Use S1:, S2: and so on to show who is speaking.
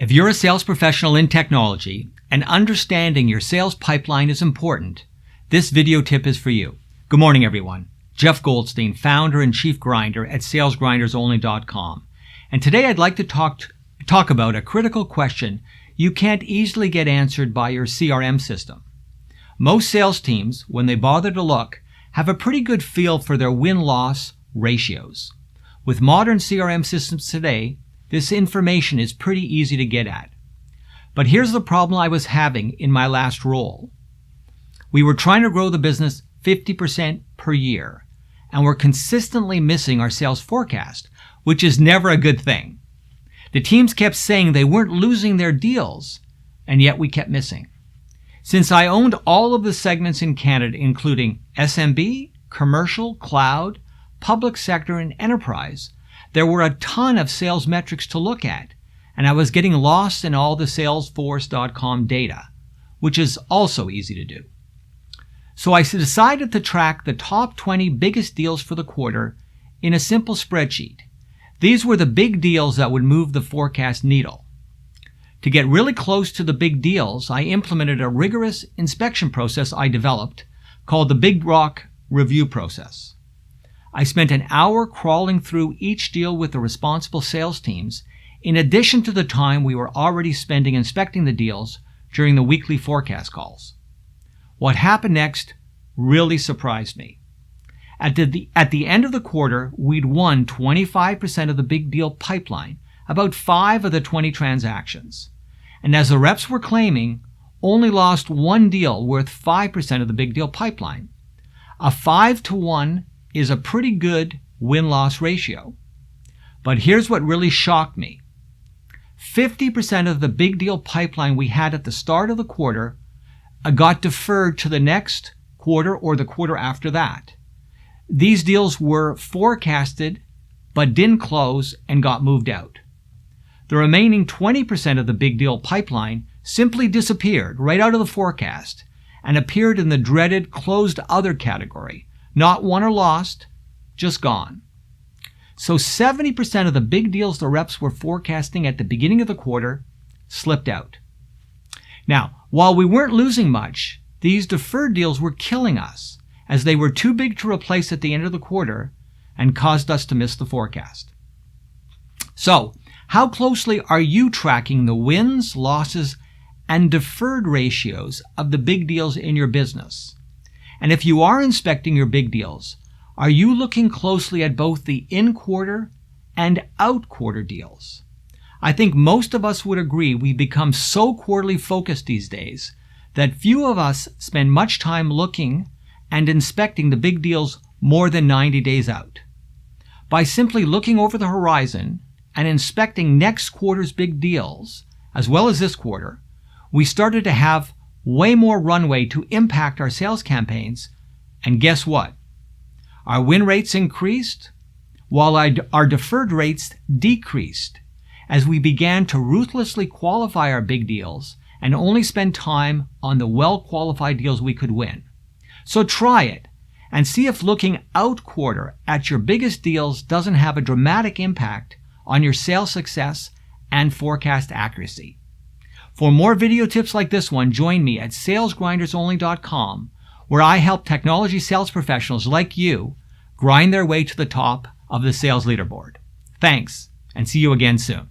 S1: If you're a sales professional in technology and understanding your sales pipeline is important, this video tip is for you. Good morning, everyone. Jeff Goldstein, founder and chief grinder at salesgrindersonly.com. And today I'd like to talk about a critical question you can't easily get answered by your CRM system. Most sales teams, when they bother to look, have a pretty good feel for their win-loss ratios. With modern CRM systems today, this information is pretty easy to get at. But here's the problem I was having in my last role. We were trying to grow the business 50% per year, and we're consistently missing our sales forecast, which is never a good thing. The teams kept saying they weren't losing their deals, and yet we kept missing. Since I owned all of the segments in Canada, including SMB, commercial, cloud, public sector, and enterprise, there were a ton of sales metrics to look at, and I was getting lost in all the Salesforce.com data, which is also easy to do. So I decided to track the top 20 biggest deals for the quarter in a simple spreadsheet. These were the big deals that would move the forecast needle. To get really close to the big deals, I implemented a rigorous inspection process I developed called the Big Rock Review Process. I spent an hour crawling through each deal with the responsible sales teams, in addition to the time we were already spending inspecting the deals during the weekly forecast calls. What happened next really surprised me. At the end of the quarter, we'd won 25% of the big deal pipeline, about 5 of the 20 transactions. And as the reps were claiming, only lost one deal worth 5% of the big deal pipeline. A 5-to-1 is a pretty good win-loss ratio. But here's what really shocked me. 50% of the big deal pipeline we had at the start of the quarter got deferred to the next quarter or the quarter after that. These deals were forecasted but didn't close and got moved out. The remaining 20% of the big deal pipeline simply disappeared right out of the forecast and appeared in the dreaded closed other category. Not won or lost, just gone. So 70% of the big deals the reps were forecasting at the beginning of the quarter slipped out. Now, while we weren't losing much, these deferred deals were killing us as they were too big to replace at the end of the quarter and caused us to miss the forecast. So, how closely are you tracking the wins, losses, and deferred ratios of the big deals in your business? And if you are inspecting your big deals, are you looking closely at both the in-quarter and out-quarter deals? I think most of us would agree we've become so quarterly focused these days that few of us spend much time looking and inspecting the big deals more than 90 days out. By simply looking over the horizon and inspecting next quarter's big deals, as well as this quarter, we started to have way more runway to impact our sales campaigns, and guess what? Our win rates increased, while our deferred rates decreased as we began to ruthlessly qualify our big deals and only spend time on the well-qualified deals we could win. So try it and see if looking out quarter at your biggest deals doesn't have a dramatic impact on your sales success and forecast accuracy. For more video tips like this one, join me at salesgrindersonly.com, where I help technology sales professionals like you grind their way to the top of the sales leaderboard. Thanks, and see you again soon.